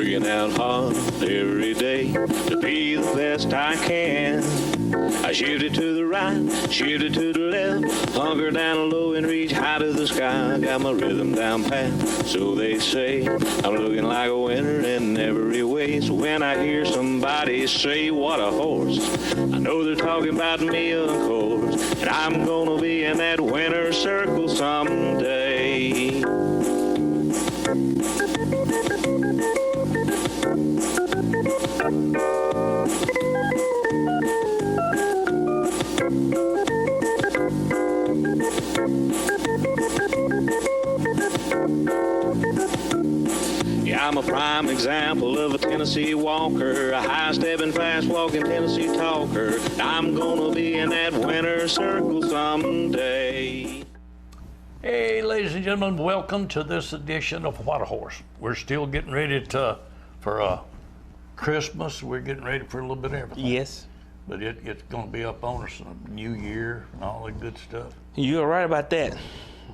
working out hard every day to be the best I can. I shifted to the right, shifted to the left, hunker down low and reach high to the sky. I got my rhythm down pat, so they say. I'm looking like a winner in every way. So when I hear somebody say, what a horse, I know they're talking about me, of course. And I'm gonna be in that winner's circle someday. Yeah, I'm a prime example of a Tennessee walker, a high-stepping, fast-walking Tennessee talker. I'm gonna be in that winner's circle someday. Hey, ladies and gentlemen, welcome to this edition of What a Horse. We're still getting ready for Christmas. We're getting ready for a little bit of everything. Yes. But it's going to be up on us, New Year and all that good stuff. You're right about that.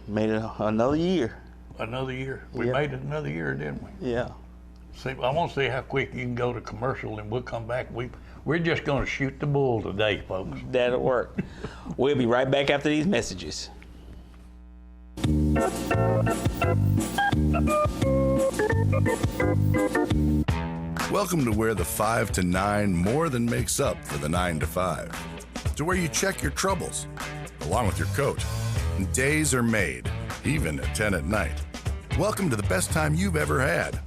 Made it another year. Another year. We Yep. made it another year, didn't we? Yeah. See, I want to see how quick you can go to commercial, and we'll come back. We're just going to shoot the bull today, folks. That'll work. We'll be right back after these messages. Welcome to where the 5 to 9 more than makes up for the 9 to 5. To where you check your troubles, along with your coat. And days are made, even at 10 at night. Welcome to the best time you've ever had,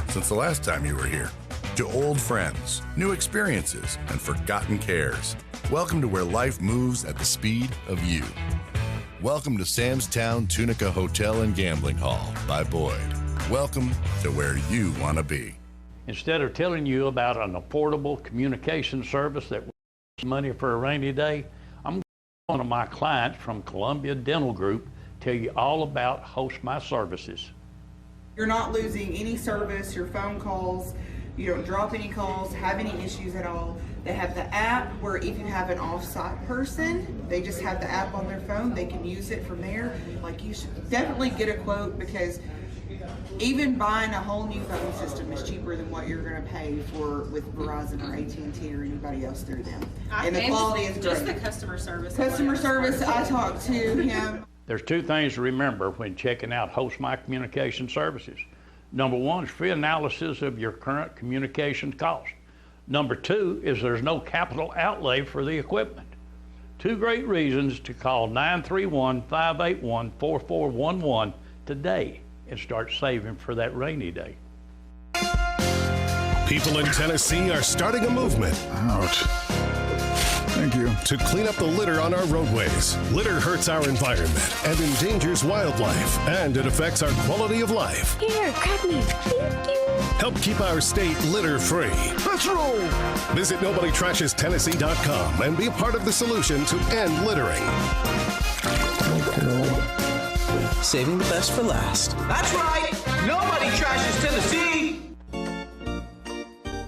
since the last time you were here. To old friends, new experiences, and forgotten cares. Welcome to where life moves at the speed of you. Welcome to Sam's Town Tunica Hotel and Gambling Hall by Boyd. Welcome to where you want to be. Instead of telling you about an affordable communication service that will money for a rainy day, I'm going to have one of my clients from Columbia Dental Group tell you all about Host My Services. You're not losing any service, your phone calls, you don't drop any calls, have any issues at all. They have the app where if you have an off-site person, they just have the app on their phone, they can use it from there. Like, you should definitely get a quote, because even buying a whole new phone system is cheaper than what you're going to pay for with Verizon or AT&T or anybody else through them. And the quality is great. Just the customer service. Customer service, I talked to him. There's two things to remember when checking out Host My Communication Services. Number one is free analysis of your current communication costs. Number two is there's no capital outlay for the equipment. Two great reasons to call 931-581-4411 today and start saving for that rainy day. People in Tennessee are starting a movement. Ouch. Thank you. To clean up the litter on our roadways. Litter hurts our environment and endangers wildlife, and it affects our quality of life. Here, grab me. Thank you. Help keep our state litter-free. Let's roll. Visit NobodyTrashesTennessee.com and be a part of the solution to end littering. Saving the best for last. That's right. Nobody trashes Tennessee.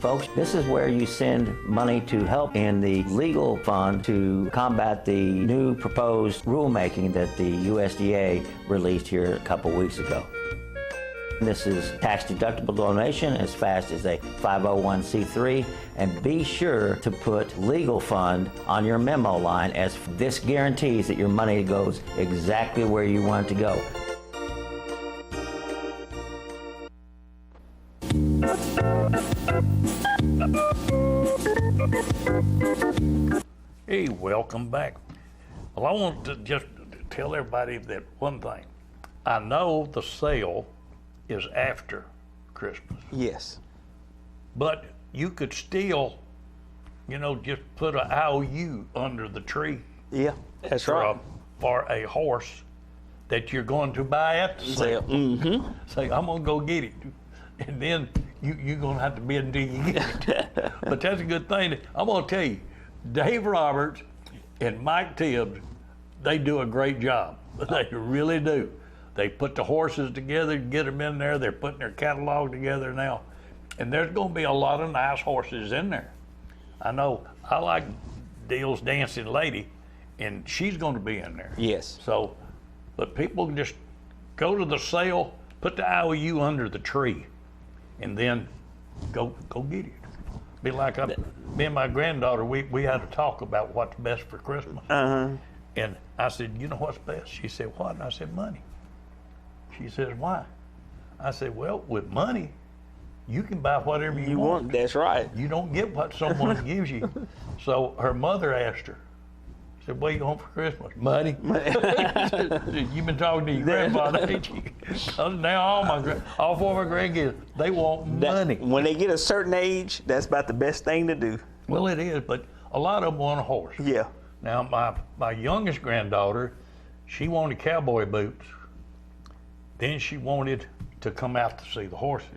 Folks, this is where you send money to help in the legal fund to combat the new proposed rulemaking that the USDA released here a couple weeks ago. This is tax-deductible donation as fast as a 501c3, and be sure to put legal fund on your memo line, as this guarantees that your money goes exactly where you want it to go. Hey, welcome back. Well, I want to just tell everybody that one thing. I know the sale is after Christmas. Yes. But you could still, just put an IOU under the tree. Yeah, that's right. For a horse that you're going to buy at the sale. Mm-hmm. Say, I'm going to go get it. And then you're going to have to bid until you get it. But that's a good thing. I'm going to tell you, Dave Roberts and Mike Tibbs, they do a great job. They really do. They put the horses together, get them in there. They're putting their catalog together now. And there's going to be a lot of nice horses in there. I know I like Deal's Dancing Lady, and she's going to be in there. Yes. So, but people just go to the sale, put the IOU under the tree, and then go get it. Be like me and my granddaughter, we had a talk about what's best for Christmas. And I said, you know what's best? She said, what? And I said, money. She says, why? I said, well, with money, you can buy whatever you want. That's right. You don't get what someone gives you. So her mother asked her, said, what are you want for Christmas? Money. You've been talking to your grandfather, ain't you? 'Cause now all four of my grandkids, they want money. When they get a certain age, that's about the best thing to do. Well, it is, but a lot of them want a horse. Yeah. Now, my youngest granddaughter, she wanted cowboy boots. Then she wanted to come out to see the horses.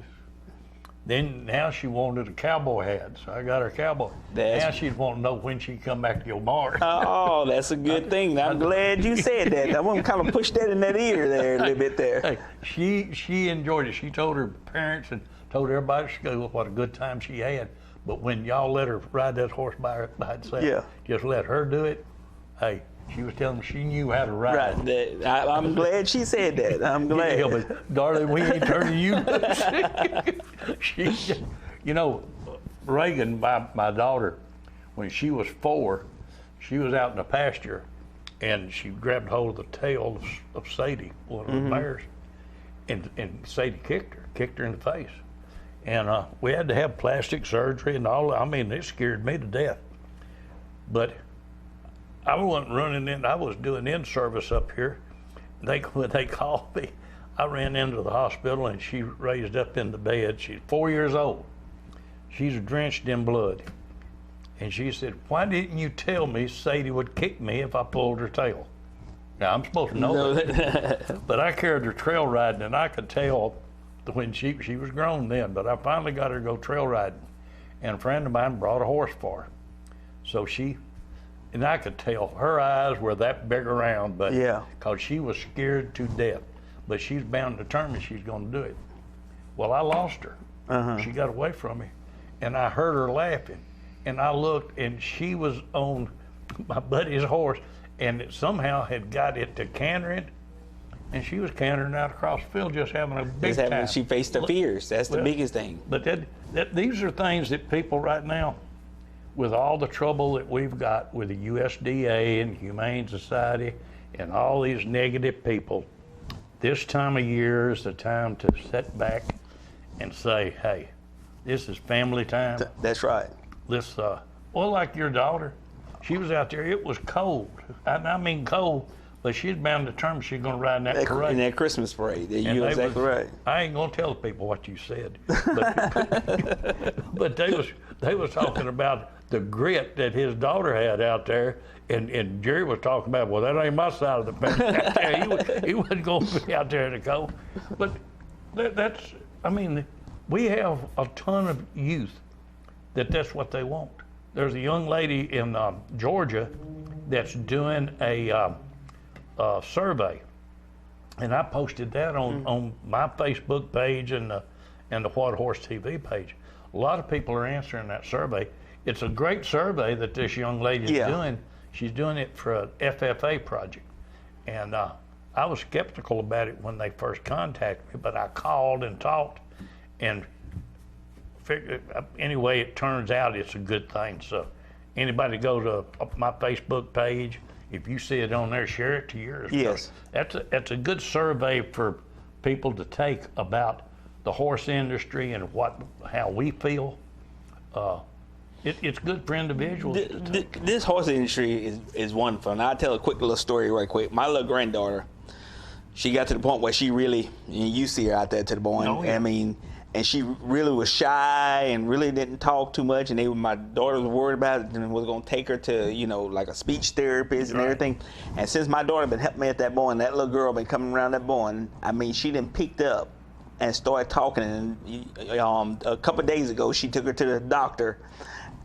Now she wanted a cowboy hat, so I got her cowboy. Now she'd want to know when she'd come back to Omar. Oh, that's a good thing. I'm glad you said that. I want to kind of push that in that ear there a little bit there. Hey, she enjoyed it. She told her parents and told everybody at school what a good time she had. But when y'all let her ride that horse by itself, just let her do it, hey, she was telling me she knew how to ride. Right. I'm glad she said that. I'm glad. Yeah, but darling, we ain't turning you loose. You know, Reagan, my daughter, when she was 4, she was out in the pasture, and she grabbed hold of the tail of Sadie, one of the bears, and Sadie kicked her in the face. And we had to have plastic surgery and all. I mean, it scared me to death. But I wasn't running in. I was doing in-service up here. When they called me, I ran into the hospital, and she raised up in the bed. She's 4 years old. She's drenched in blood. And she said, why didn't you tell me Sadie would kick me if I pulled her tail? Now, I'm supposed to know that. But I carried her trail riding, and I could tell when she was grown then. But I finally got her to go trail riding. And a friend of mine brought a horse for her. So and I could tell her eyes were that big around, but because she was scared to death. But she's bound and determined she's going to do it. Well, I lost her. She got away from me, and I heard her laughing. And I looked, and she was on my buddy's horse, and it somehow had got it to cantering, and she was cantering out across the field, just having a big time. She faced her fears. That's the biggest thing. But these are things that people right now, with all the trouble that we've got with the USDA and Humane Society and all these negative people, this time of year is the time to sit back and say, hey, this is family time. That's right. This, well, like your daughter, she was out there, it was cold. I mean cold, but she's bound to determine she's going to ride in that parade. In that Christmas parade. You're exactly right. I ain't going to tell the people what you said. But they was talking about the grit that his daughter had out there, and Jerry was talking about, well, that ain't my side of the fence. He wasn't going to be out there in the cold. But I mean, we have a ton of youth that's what they want. There's a young lady in Georgia that's doing a survey, and I posted that on my Facebook page and the What Horse TV page. A lot of people are answering that survey. It's a great survey that this young lady is doing. She's doing it for an FFA project. And I was skeptical about it when they first contacted me, but I called and talked and figured, anyway, it turns out it's a good thing. So anybody go to my Facebook page, if you see it on there, share it to yours. Yes. That's a good survey for people to take about the horse industry and how we feel. It's good for individuals. This horse industry is wonderful, and I'll tell a quick little story right quick. My little granddaughter, she got to the point where she really, you see her out there to the point. Oh, yeah. I mean, and she really was shy and really didn't talk too much. And my daughter was worried about it and was going to take her to, like a speech therapist and everything. And since my daughter been helping me at that barn, that little girl been coming around that barn. I mean, she done picked up and started talking. And a couple of days ago, she took her to the doctor.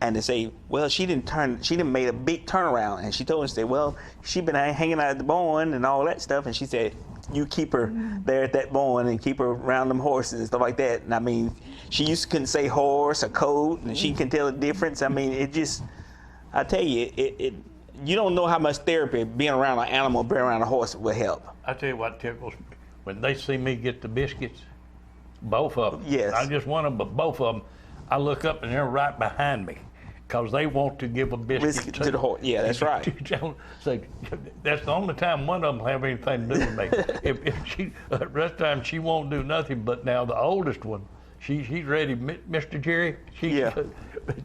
And they say, well, she didn't made a big turnaround. And she told us, well, she been hanging out at the barn and all that stuff. And she said, you keep her there at that barn and keep her around them horses and stuff like that. And I mean, she couldn't say horse or coat, and she can tell the difference. I mean, I tell you, you don't know how much therapy being around an animal, being around a horse will help. I tell you what tickles me. When they see me get the biscuits, both of them. Yes. Not just one of them, but both of them. I look up and they're right behind me because they want to give a biscuit to the horse. Yeah, that's right. So that's the only time one of them have anything to do with me. if she, the rest of the time she won't do nothing. But now the oldest one, she's ready, Mr. Jerry.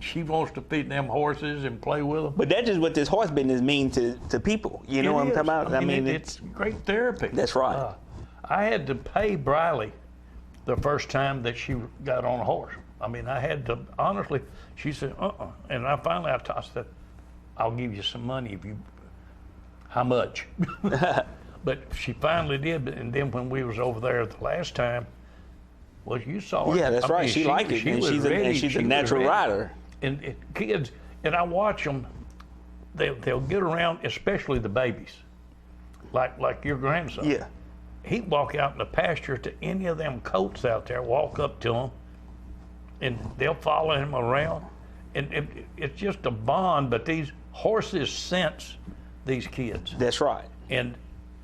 She wants to feed them horses and play with them. But that's just what this horse business means to people. You know what I'm talking about? I mean it's great therapy. That's right. I had to pay Brantley the first time that she got on a horse. I mean, I had to, honestly, she said, And I finally, I said, I'll give you some money if you, how much? But she finally did. And then when we was over there the last time, well, you saw her. Yeah, that's right. She liked it. And she's a natural rider. And kids, and I watch them, they'll get around, especially the babies, like your grandson. Yeah. He'd walk out in the pasture to any of them colts out there, walk up to them, and they'll follow him around. And it's just a bond, but these horses sense these kids. That's right. And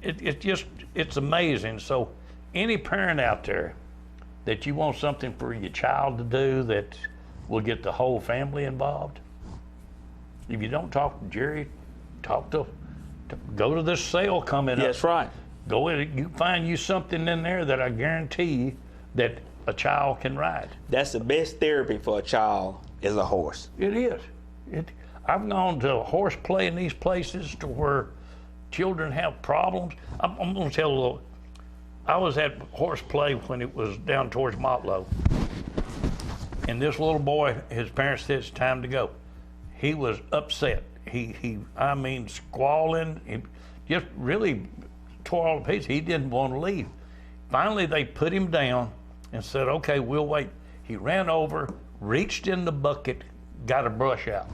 it's amazing. So any parent out there that you want something for your child to do that will get the whole family involved, if you don't talk to Jerry, go to this sale coming up. That's right. Go in, you find you something in there that I guarantee you that a child can ride. That's the best therapy for a child is a horse. It is. I've gone to horse play in these places to where children have problems. I'm going to tell a little. I was at horse play when it was down towards Motlow. And this little boy, his parents said it's time to go. He was upset. I mean, squalling. He just really tore all the pieces. He didn't want to leave. Finally, they put him down and said, okay, we'll wait. He ran over, reached in the bucket, got a brush out,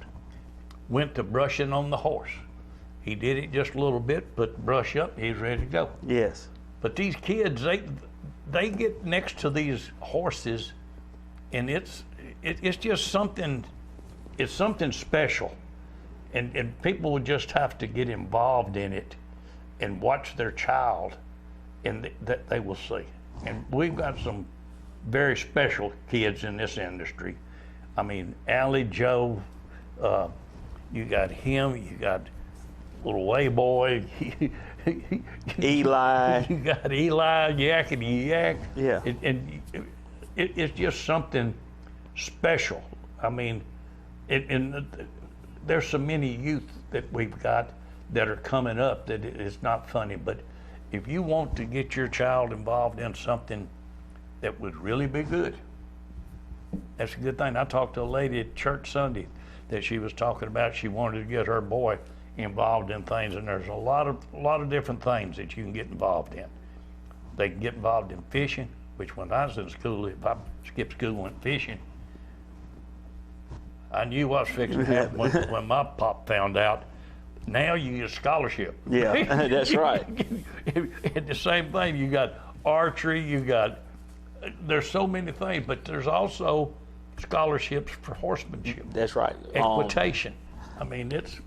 went to brushing on the horse. He did it just a little bit, put the brush up, he's ready to go. Yes. But these kids, they get next to these horses, and it's just something, it's something special. And people would just have to get involved in it and watch their child, and that they will see. And we've got some very special kids in this industry. I mean, Allie, Joe, you got him, you got little way boy, Eli. You got Eli, Yakety Yak. Yeah. And it's just something special. I mean, there's so many youth that we've got that are coming up that it's not funny. But if you want to get your child involved in something that would really be good, that's a good thing. I talked to a lady at church Sunday that she was talking about. She wanted to get her boy involved in things, and there's a lot of different things that you can get involved in. They can get involved in fishing, which when I was in school, if I skipped school and went fishing, I knew what was fixing to happen when my pop found out. Now you get a scholarship. Yeah, that's right. And the same thing, you got archery, there's so many things, but there's also scholarships for horsemanship. That's right. Equitation. I mean, it's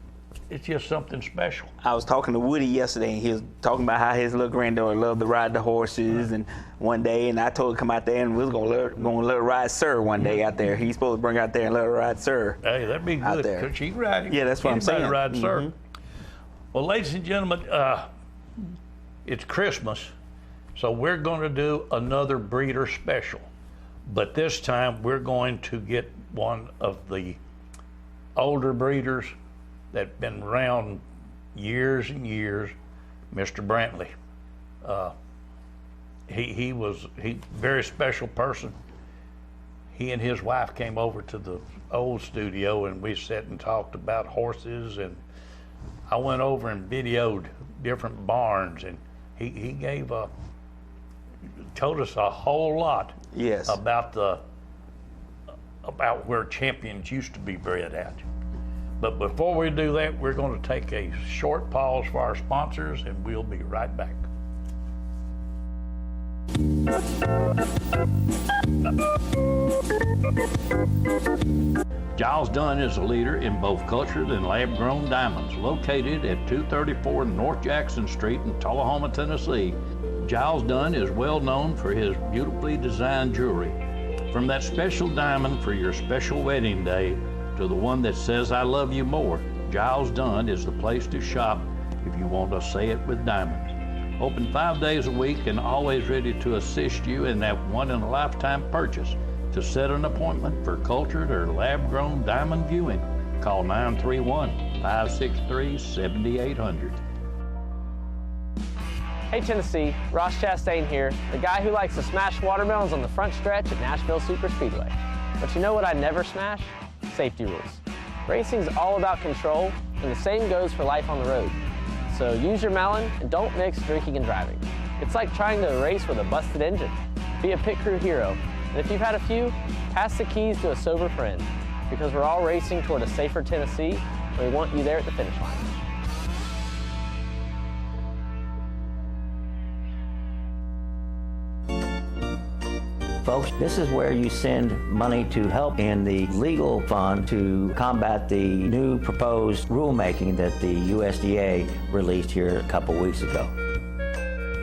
just something special. I was talking to Woody yesterday, and he was talking about how his little granddaughter loved to ride the horses. And one day, and I told him to come out there, and we was gonna let her ride Sir one day out there. He's supposed to bring her out there and let her ride Sir. Hey, that'd be good, because she can ride him. Yeah, that's what I'm saying. Ride Sir. Well, ladies and gentlemen, it's Christmas, so we're going to do another breeder special. But this time, we're going to get one of the older breeders that's been around years and years, Mr. Brantley. He was very special person. He and his wife came over to the old studio, and we sat and talked about horses, and I went over and videoed different barns, and he told us a whole lot. Yes. About where champions used to be bred at. But before we do that, we're going to take a short pause for our sponsors, and we'll be right back. Giles Dunn is a leader in both cultured and lab-grown diamonds. Located at 234 North Jackson Street in Tullahoma, Tennessee, Giles Dunn is well known for his beautifully designed jewelry. From that special diamond for your special wedding day to the one that says I love you more, Giles Dunn is the place to shop if you want to say it with diamonds. Open 5 days a week and always ready to assist you in that one-in-a-lifetime purchase. To set an appointment for cultured or lab-grown diamond viewing, call 931-563-7800. Hey Tennessee, Ross Chastain here, the guy who likes to smash watermelons on the front stretch at Nashville Superspeedway. But you know what I never smash? Safety rules. Racing's all about control, and the same goes for life on the road. So use your melon and don't mix drinking and driving. It's like trying to race with a busted engine. Be a pit crew hero, and if you've had a few, pass the keys to a sober friend, because we're all racing toward a safer Tennessee, and we want you there at the finish line. Folks, this is where you send money to help in the legal fund to combat the new proposed rulemaking that the USDA released here a couple weeks ago.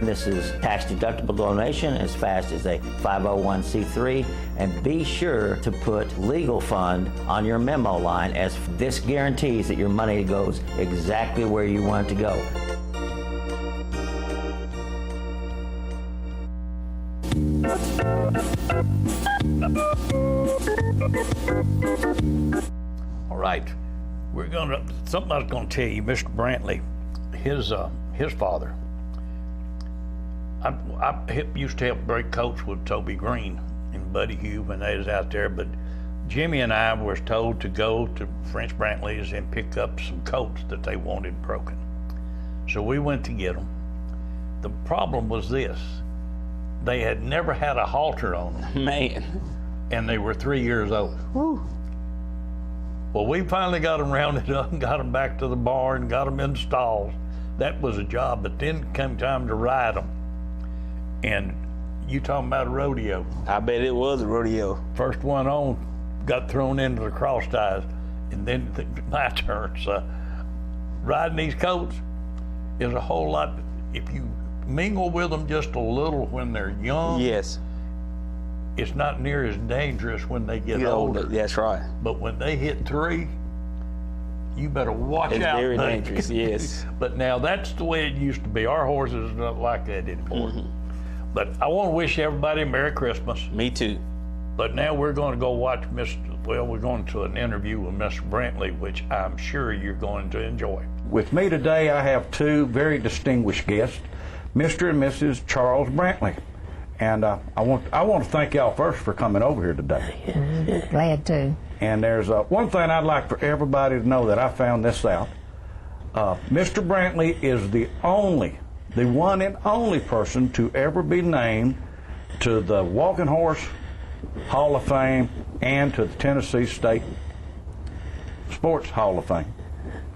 This is tax-deductible donation as fast as a 501c3, and be sure to put legal fund on your memo line, as this guarantees that your money goes exactly where you want it to go. All right, something I was gonna tell you, Mr. Brantley, his father. I used to help break coats with Toby Green and Buddy Hugh when they was out there, but Jimmy and I was told to go to French Brantley's and pick up some coats that they wanted broken. So we went to get them. The problem was this: they had never had a halter on them. Man. And they were 3 years old. Woo. Well, we finally got them rounded up and got them back to the barn, got them in the stalls. That was a job, but then came time to ride them. And you talking about a rodeo. I bet it was a rodeo. First one on got thrown into the cross ties, and then my turn. So riding these coats is a whole lot. If you mingle with them just a little when they're young, yes, it's not near as dangerous when they get older. That's right. But when they hit 3, you better watch out. It's very dangerous, yes. But now that's the way it used to be. Our horses are not like that anymore. Mm-hmm. But I want to wish everybody a Merry Christmas. Me too. But now we're going to go watch we're going to an interview with Mr. Brantley, which I'm sure you're going to enjoy. With me today, I have 2 very distinguished guests, Mr. and Mrs. Charles Brantley. And I want to thank y'all first for coming over here today. Glad to. And there's one thing I'd like for everybody to know that I found this out. Mr. Brantley is the one and only person to ever be named to the Walking Horse Hall of Fame and to the Tennessee State Sports Hall of Fame.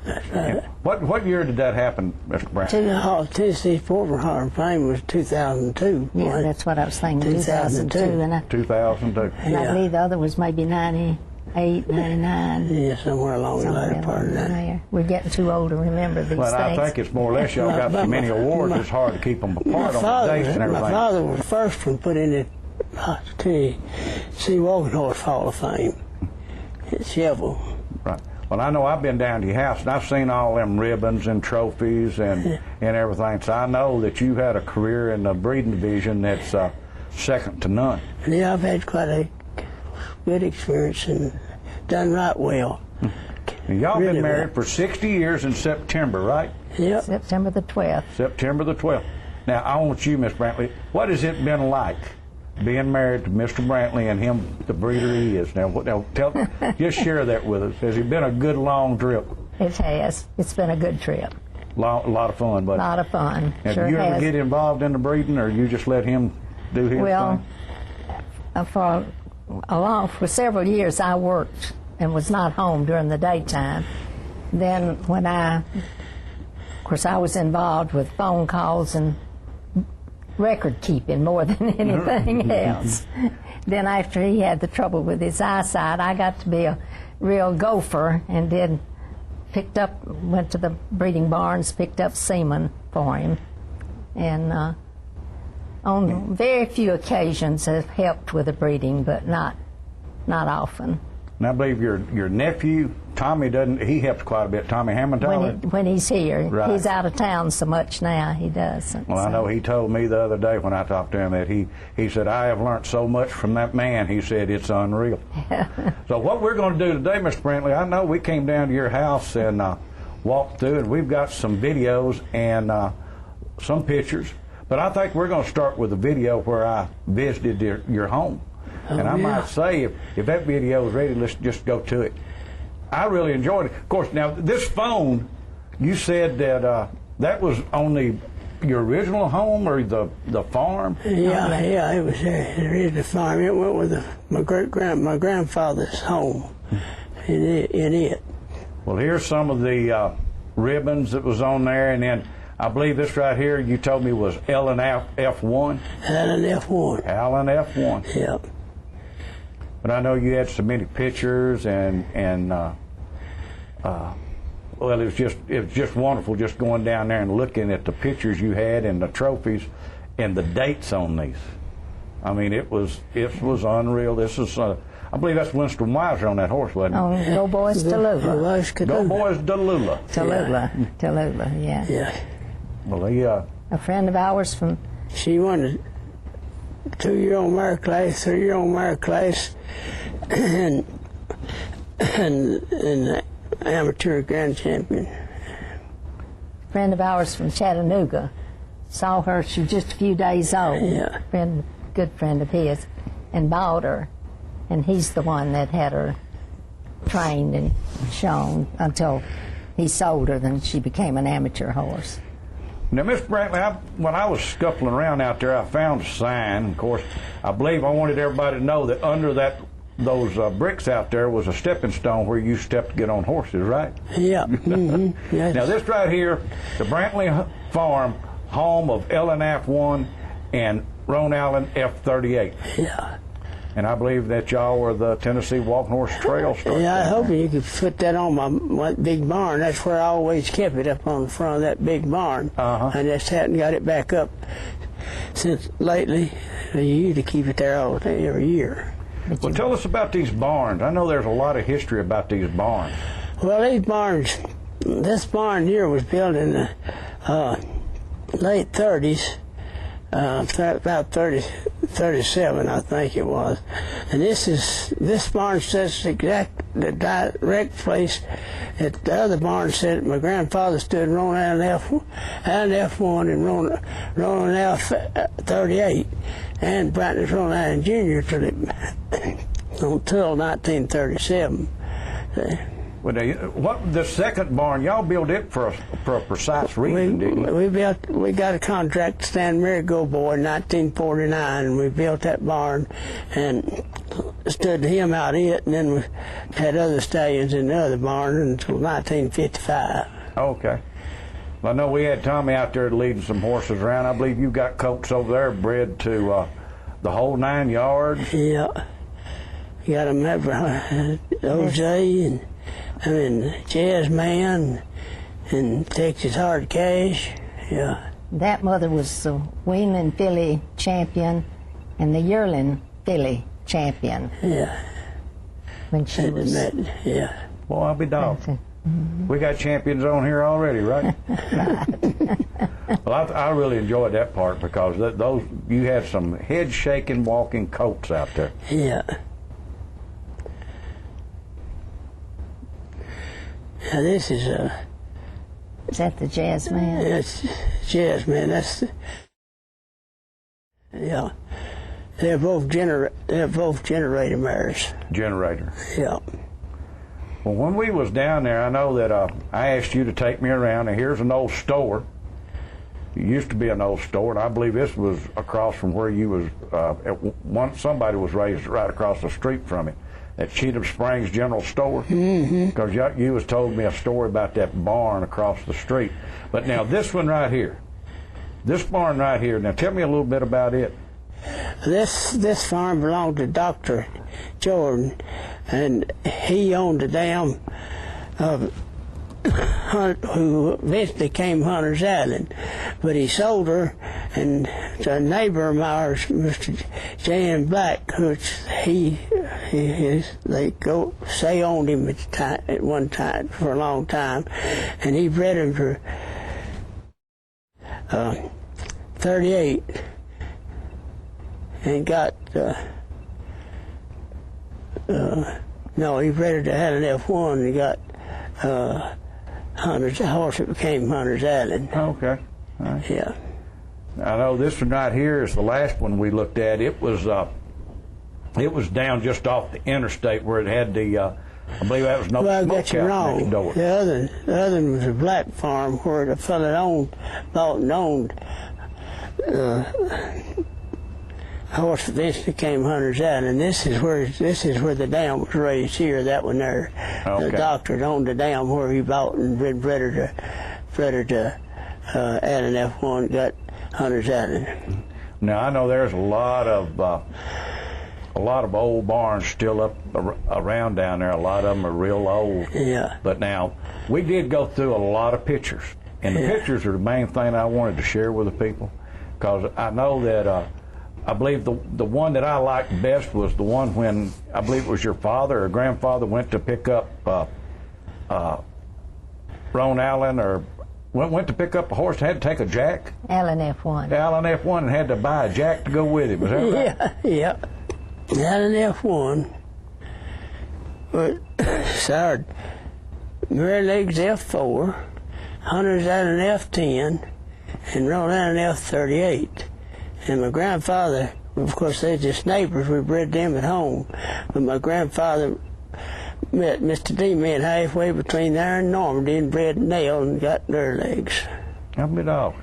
That's right. What year did that happen, Mr. Brantley? Tennessee Sports Hall of Fame was 2002. Yeah, that's what I was thinking, 2002. 2002. And I believe the other was maybe 98, 99. Yeah, somewhere along the latter part of that. We're getting too old to remember these things. Well, I think it's more or less y'all got so many awards, it's hard to keep them apart on the dates and everything. My father was the first one put in the Tennessee Walking Horse Hall of Fame at Sheffield. Right. Well, I know I've been down to your house, and I've seen all them ribbons and trophies and everything, so I know that you've had a career in the breeding division that's second to none. Yeah, I've had quite a good experience and done right well. And y'all been married for 60 years in September, right? Yep. September the 12th. September the 12th. Now, I want you, Miss Brantley, what has it been like being married to Mr. Brantley and him, the breeder he is? Now just share that with us. Has it been a good, long trip? It has. It's been a good trip. A lot of fun, buddy. A lot of fun. Now, sure do you has. ever get involved in the breeding, or you just let him do his thing? Well, for several years I worked and was not home during the daytime. Then when of course I was involved with phone calls and record keeping more than anything else. Then after he had the trouble with his eyesight, I got to be a real gopher and went to the breeding barns, picked up semen for him. And On very few occasions have helped with the breeding, but not often. And I believe your nephew, Tommy, he helps quite a bit. Tommy Hammond. When he's here. Right. He's out of town so much now, he doesn't. Well, I know he told me the other day when I talked to him that he said, I have learned so much from that man. He said, it's unreal. So what we're going to do today, Mr. Brantley, I know we came down to your house and walked through, and we've got some videos and some pictures. But I think we're going to start with a video where I visited your home. And I might say, if that video is ready, let's just go to it. I really enjoyed it. Of course, now, this phone, you said that that was on your original home or the farm? Yeah, it was the original farm. It went with my grandfather's home in it. Well, here's some of the ribbons that was on there, and then I believe this right here you told me was Allen F1? Allen F1. Allen F1. Yep. But I know you had so many pictures and well, it was just wonderful just going down there and looking at the pictures you had and the trophies and the dates on these. I mean, it was unreal. This is I believe that's Winston Weiser on that horse, wasn't it? Oh, Go Boys Tallulah. Go Boys Tallulah. Tallulah, yeah. Yeah. Well, a friend of ours from. She won the 2-year-old mare class, 3-year-old mare class, and amateur grand champion. A friend of ours from Chattanooga saw her. She was just a few days old. Yeah. Good friend of his, and bought her, and he's the one that had her trained and shown until he sold her. Then she became an amateur horse. Now, Mr. Brantley, when I was scuffling around out there, I found a sign. Of course, I believe I wanted everybody to know that under those bricks out there was a stepping stone where you step to get on horses, right? Yeah. Mm-hmm. Yes. Now, this right here, the Brantley Farm, home of Ellen F1 and Ron Allen F38. Yeah. And I believe that y'all were the Tennessee Walking Horse Trail start. Yeah, I hope you could put that on my big barn. That's where I always kept it, up on the front of that big barn. I just hadn't got it back up since lately. You used to keep it there all day, every year. Well, tell us about these barns. I know there's a lot of history about these barns. Well, these barns, this barn here was built in the late 30s. About 37, I think it was. And this barn says the direct place that the other barn said my grandfather stood Ron Allen F1 and Ron F38 and Brantley's Ron Allen Jr. until 1937. Well, the second barn, y'all built it for a precise reason, didn't you? We got a contract to stand Marigold Boy in 1949, and we built that barn and stood him out of it, and then we had other stallions in the other barn until 1955. Okay. Well, I know we had Tommy out there leading some horses around. I believe you got colts over there bred to the whole 9 yards. Yeah. You got them over Jose and Jazz Man and Texas Hard Cash. Yeah. That mother was the weanling filly champion and the yearling filly champion. Yeah. When she was. Yeah. Well, I'll be dogged. We got champions on here already, right? Right. Well, I really enjoyed that part because those you had some head-shaking walking colts out there. Yeah. Now this is that the Jazz Man? That's Jazz Man. That's yeah. They're both generator mares. Generator. Yeah. Well, when we was down there, I know that I asked you to take me around, and here's an old store. It used to be an old store, and I believe this was across from where you was. Somebody was raised right across the street from it. At Cheatham Springs General Store, because you was told me a story about that barn across the street. But now this one right here, this barn right here. Now tell me a little bit about it. This farm belonged to Dr. Jordan, and he owned a dam who eventually came Hunter's Island, but he sold her and a neighbor of ours, Mr. J.M. Black, which they owned him at one time for a long time, and he bred him for 38, and got he bred it to Allen F1 and got Hunter's, a horse that became Hunter's Allen. Okay. All right. Yeah. I know this one right here is the last one we looked at. It was down just off the interstate where it had the, I believe that was no well, I smoke got you out wrong. next door. The other one was a black farm where the fellow bought and owned a horse that eventually became Hunter's Island. This is where the dam was raised here. That one there. Okay. The doctor owned the dam where he bought and bred her to Allen F1, got Hunter's Island. Now I know there's a lot of old barns still up around down there. A lot of them are real old. Yeah. But now we did go through a lot of pictures, and the pictures are the main thing I wanted to share with the people, because I know that I believe the one that I liked best was the one when I believe it was your father or grandfather went to pick up Ron Allen, or went to pick up a horse and had to take a jack. Allen F1. Allen F1 and had to buy a jack to go with him. Was that right? Yeah. Allen F1. But started Mary Legs F4, Hunter's Allen F10, and Ron Allen F38. And my grandfather, of course, they're just neighbors. We bred them at home. But my grandfather met Mr. D. met halfway between there and Normandy and bred Nell and got their legs. How many dogs?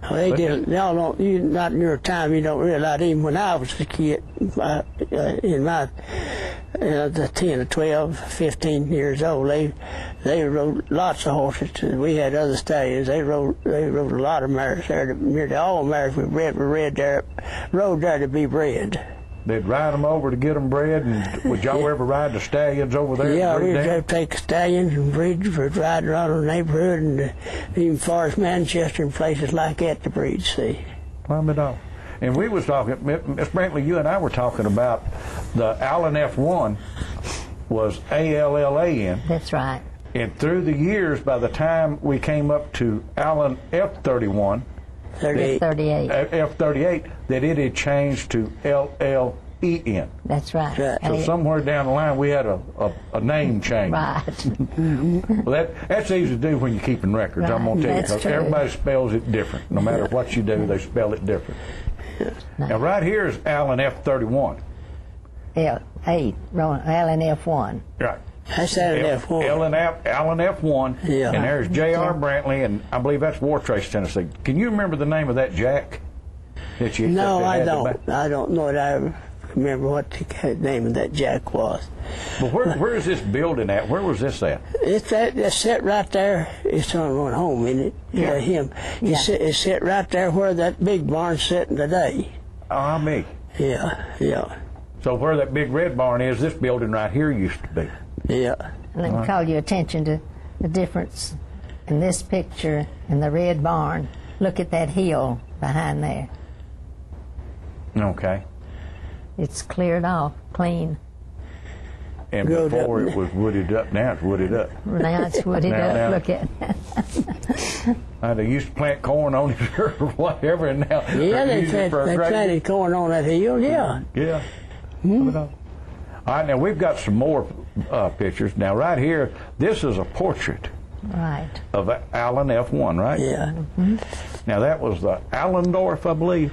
Well, they did. Y'all don't. Not in your time. You don't realize. Even when I was a kid, in my 10 or 12, 15 years old, they rode lots of horses. We had other stallions. They rode a lot of mares there. Nearly all mares we bred were rode there to be bred. They'd ride them over to get them bred, and would y'all ever ride the stallions over there? Yeah, we'd take stallions and breed for ride around the neighborhood, and even far as Manchester and places like that to breed. See. And we was talking, Miss Brantley, you and I were talking about the Allen F1 was ALLAN. That's right. And through the years, by the time we came up to Allen F31, F38, that it had changed to LLEN. That's right. So somewhere down the line, we had a name change. Right. Well, that's easy to do when you're keeping records. Right. I'm going to tell you, because That's true. everybody spells it different. No matter what you do, they spell it different. Now, right here is Allen F31. Allen F1. Right. That's Allen F1. Allen F1. Yeah. And there's J.R. Brantley, and I believe that's Wartrace, Tennessee. Can you remember the name of that jack? No, I don't. I don't know that I remember what the name of that jack was. But where is this building at? Where was this at? It's set right there. It's on going home, isn't it? Yeah. Him. It's set right there where that big barn's sitting today. Me. Yeah. So where that big red barn is, this building right here used to be. Yeah. Let me call your attention to the difference in this picture and the red barn. Look at that hill behind there. Okay. It's cleared off, clean. And before it was wooded up, now it's wooded up. Now it's wooded up. Look at they used to plant corn on it or whatever, and now they planted corn on that hill. Yeah. Yeah. All right, now we've got some more pictures. Now, right here, this is a portrait of Allen F1, right? Yeah. Now, that was the Allendorf, I believe.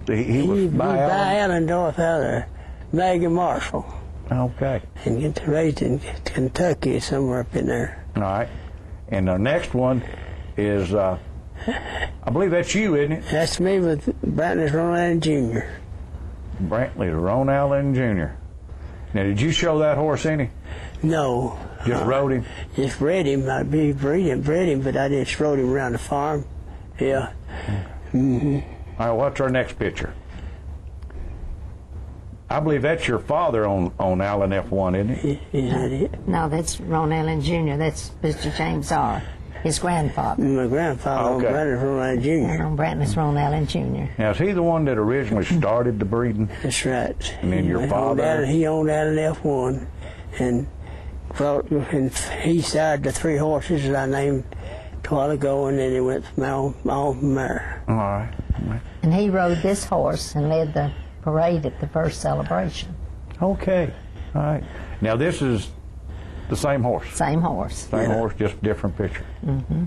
He was by Allendorf out of Megan Marshall. Okay. And raised in Kentucky, somewhere up in there. All right. And the next one is, I believe that's you, isn't it? That's me with Brantley Ron Allen Jr. Brantley Ron Allen Jr. Now, did you show that horse any? No. Just rode him? Just bred him. I'd be bred him, but I just rode him around the farm. Yeah. Mm-hmm. All right, what's our next picture? I believe that's your father on Allen F1, isn't it? Is that it? No, that's Ron Allen Jr. That's Mr. James R. his grandfather. My grandfather on Brantley Rhode Island Jr. On Brantley Rhode Island Jr. Now, is he the one that originally started the breeding? That's right. And then your father? He owned Allen F1, and he started the 3 horses that I named a while ago, and then he went on from there. All right. And he rode this horse and led the parade at the first celebration. Okay. All right. Now, this is the same horse? Same horse. Same horse, just different picture. Mm-hmm.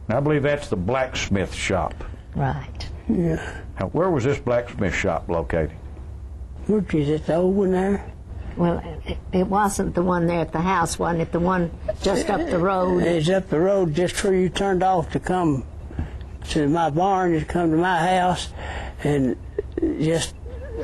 Now, I believe that's the blacksmith shop. Right. Yeah. Now, where was this blacksmith shop located? Which is it, the old one there? Well, it wasn't the one there at the house, wasn't it? The one just up the road? It's up the road just where you turned off to come to my barn, you come to my house, and just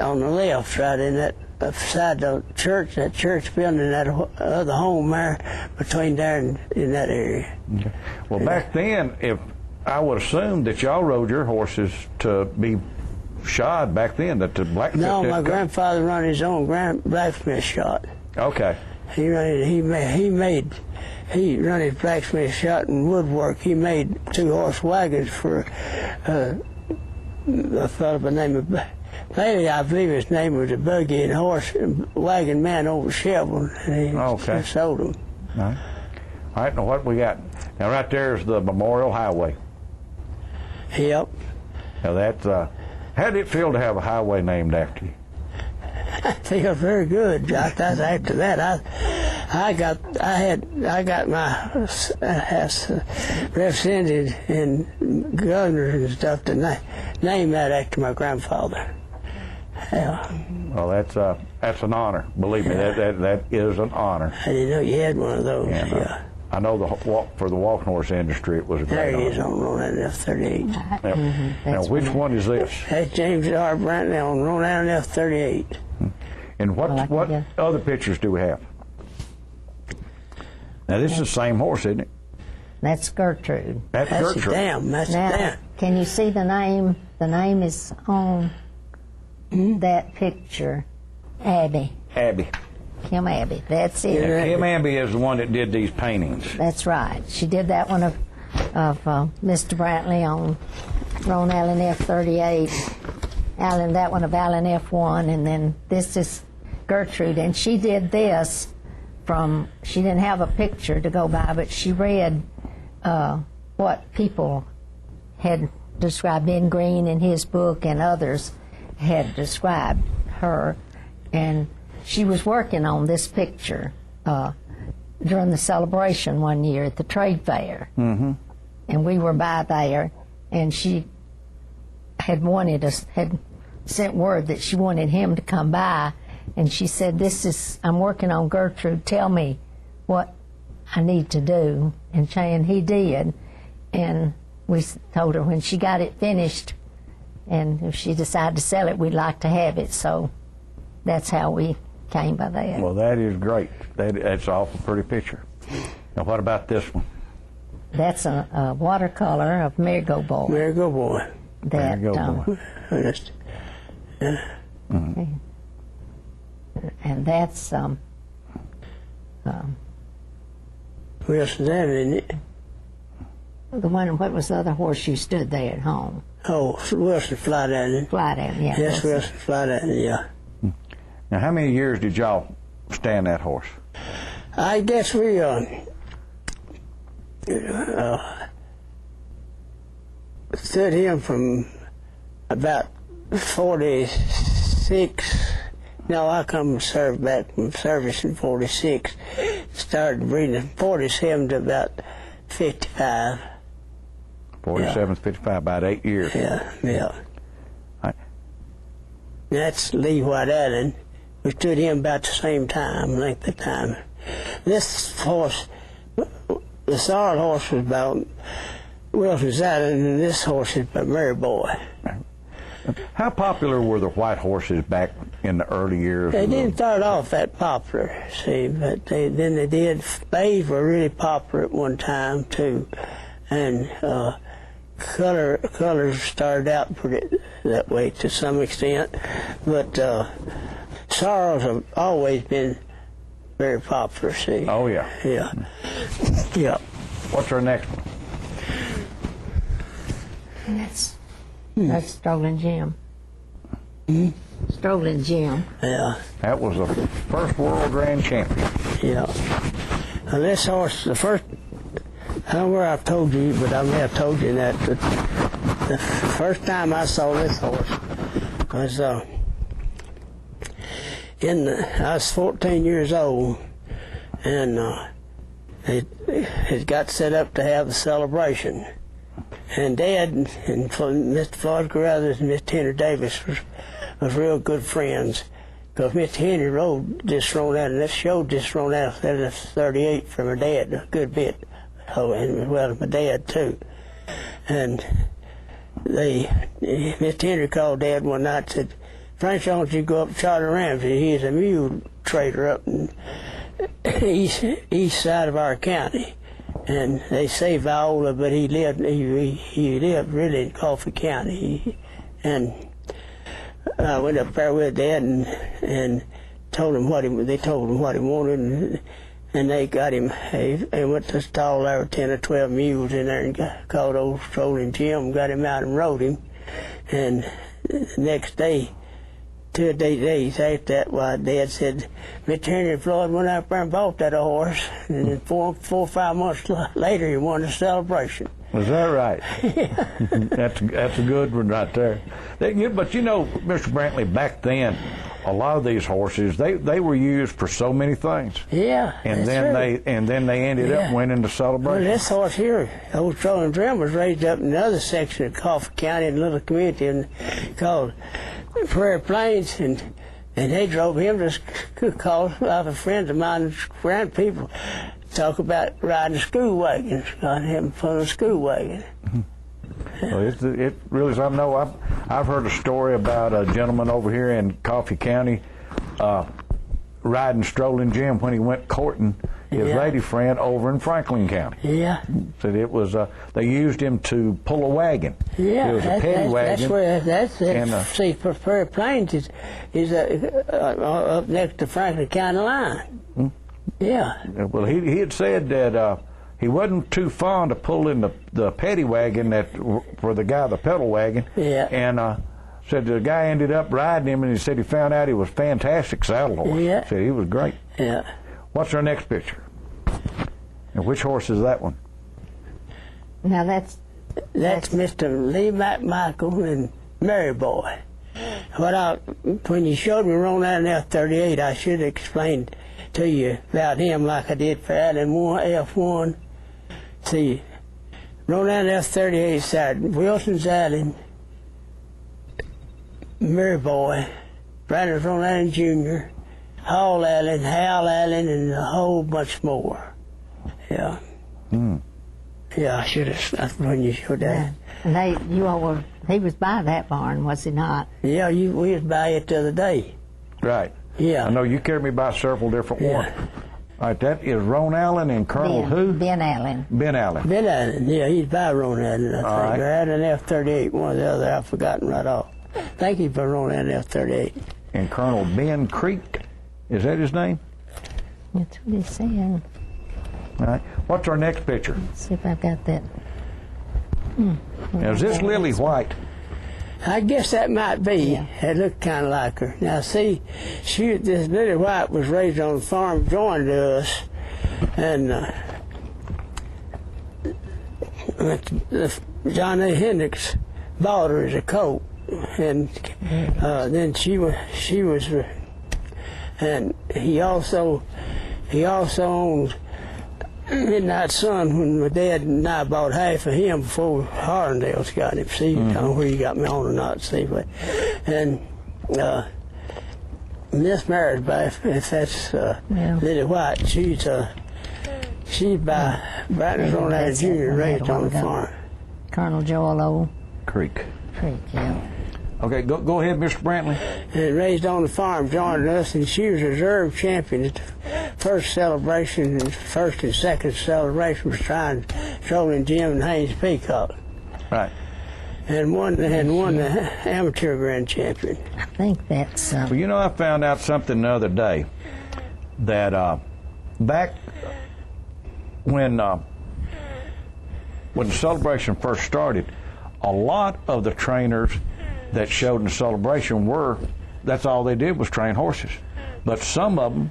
on the left, right in that beside the church, that church building, that other home there, between there and in that area. Okay. Well, back then, if I would assume that y'all rode your horses to be shod back then, that the blacksmith. No, my grandfather run his own blacksmith shop. Okay. He run his blacksmith shop and woodwork. He made 2-horse wagons for a fellow by the name of Bailey. I believe his name was a buggy and horse and wagon man over Shelburne, and he sold them. All right. All right. Now what we got? Now right there is the Memorial Highway. Yep. Now that's how did it feel to have a highway named after you? I feel very good, Jock. That's after that. I got my represented and governors and stuff to name that after my grandfather. Yeah. Well, that's an honor. Believe me, that is an honor. I didn't know you had one of those. And, yeah. I know for the walking horse industry, it was a great There he honor. is on Rhode Island F-38. Yep. Mm-hmm. Now, which one is this? That's James R. Brantley on Rhode Island F-38. And what other pictures do we have? Now, this is the same horse, isn't it? That's Gertrude. That's Gertrude. That's now, damn. Can you see the name? The name is on that picture. Abby. Abby. Kim Abby. That's it. Yeah, Kim Abby is the one that did these paintings. That's right. She did that one of Mr. Brantley on Rhode Island F-38. That one of Allen F1, and then this is Gertrude. And she did this she didn't have a picture to go by, but she read what people had described. Ben Green in his book and others had described her. And she was working on this picture during the celebration one year at the trade fair. Mm-hmm. And we were by there, and she had sent word that she wanted him to come by, and she said, I'm working on Gertrude, tell me what I need to do. And he did, and we told her when she got it finished, and if she decided to sell it, we'd like to have it. So that's how we came by that. Well, that is great. That's an awful pretty picture. Now, what about this one? That's a watercolor of Marigo Boy. Marigo Boy. Marigo Boy. Mm-hmm. And that's Wilson's Avenue, isn't it? The one. What was the other horse you stood there at home? Oh, Wilson Flight Avenue. Flight Avenue, yeah. Yes, Wilson Flight Avenue, yeah. Now, how many years did y'all stand that horse? I guess we stood him from about 46. No, I come serve back from service in 46. Started breeding in 47 to about 55. 47 to 55, about 8 years. Yeah. Right. That's Lee White Allen. We stood him about the same length of time. This horse, the sorrel horse was about Wilson's Island, and this horse is by Mary Boy. How popular were the white horses back in the early years? They didn't start off that popular, see, but then they did. Bays were really popular at one time too, and colors started out pretty that way to some extent, but sorrels have always been very popular. See. Oh yeah. Yeah. Yeah. What's our next one? That's Strolling Jim. Strolling Jim. Yeah. That was the first world grand champion. Yeah. Now this horse, the first, I don't know where I've told you, but I may have told you that the first time I saw this horse was I was 14 years old, and it got set up to have the celebration. And Dad and Mr. Floyd Carruthers and Mr. Henry Davis was real good friends, because Mr. Henry rode just thrown out, and this show just thrown out at 38 from her dad a good bit, and as well as my dad too. And Mr. Henry called Dad one night and said, "Frank, I want you to go up to Charlie Ramsey. He's a mule trader up in east side of our county." And they say Viola, but he lived really in Coffee County. And I went up there with Dad and told him they told him what he wanted, and they got him. They went to the stall there with 10 or 12 mules in there and called old Strolling Jim, got him out and rode him. And the next day, 2 days after that, Dad said, Mr. Henry Floyd went out there and bought that horse, and then 4 or 5 months later he won the celebration. Was that right? Yeah. That's a good one right there. But you know, Mr. Brantley, back then, a lot of these horses they were used for so many things. Yeah. And then they ended up winning the celebration. Well, this horse here, old Strolling Jim, was raised up in another section of Coffee County, in a little community called Prairie Plains, and they drove him to call other friends of mine, grand people, talk about riding a school wagon, got him put a school wagon. Well, it really is. I know I've heard a story about a gentleman over here in Coffee County riding Strolling Jim when he went courting his lady friend over in Franklin County. Yeah. Said it was they used him to pull a wagon. Yeah, it was a petty wagon. That's see, Prairie Plains is up next to Franklin County line. Yeah. Well, he had said that he wasn't too fond of pulling the petty wagon for the guy, the pedal wagon. Yeah. And said the guy ended up riding him, and he said he found out he was a fantastic saddle horse. Yeah. Said he was great. Yeah. What's our next picture? And which horse is that one? Now that's Mr. Lee McMichael and Mary Boy. When you showed me rolling out an F-38, I should have explained to you about him like I did for Allen F1. See, rolling out an F-38 side, Wilson's Allen, Mary Boy, Brandon's rolling Allen Jr., Hall Allen, Hal Allen, and a whole bunch more. Yeah. Yeah, I should have, when you showed that. And he was by that barn, was he not? Yeah, we was by it the other day. Right. Yeah. I know you carried me by several different ones. All right, that is Ron Allen and Colonel who? Ben Allen. Ben Allen. Ben Allen, yeah, he's by Ron Allen, I think. Right. I had an F-38, one or the other, I've forgotten right off. Thank you for Ron Allen F-38. And Colonel Ben Creek, is that his name? That's what he said. All right. What's our next picture? Let's see if I've got that. Now, is this Lily White? I guess that might be. Yeah. It looked kind of like her. Now, see, this Lily White was raised on the farm, joined us, and John A. Hendricks bought her as a colt, and then she was, and he also owned Midnight Sun when my dad and I bought half of him before Harlandale's got him. See, I don't know where you got me on or not, see, but and this marriage, if that's Lily White, she's by Brantley on that Jr. raised on the farm. Colonel Joel O. Creek, yeah. Okay, go ahead, Mr. Brantley. And raised on the farm, joined us, and she was reserve champion at the first celebration, and first and second celebration was Strolling Jim and Haynes Peacock. Right. And won the amateur grand champion. I think that's. Well, you know, I found out something the other day that back when the celebration first started, a lot of the trainers that showed in the celebration that's all they did was train horses. But some of them,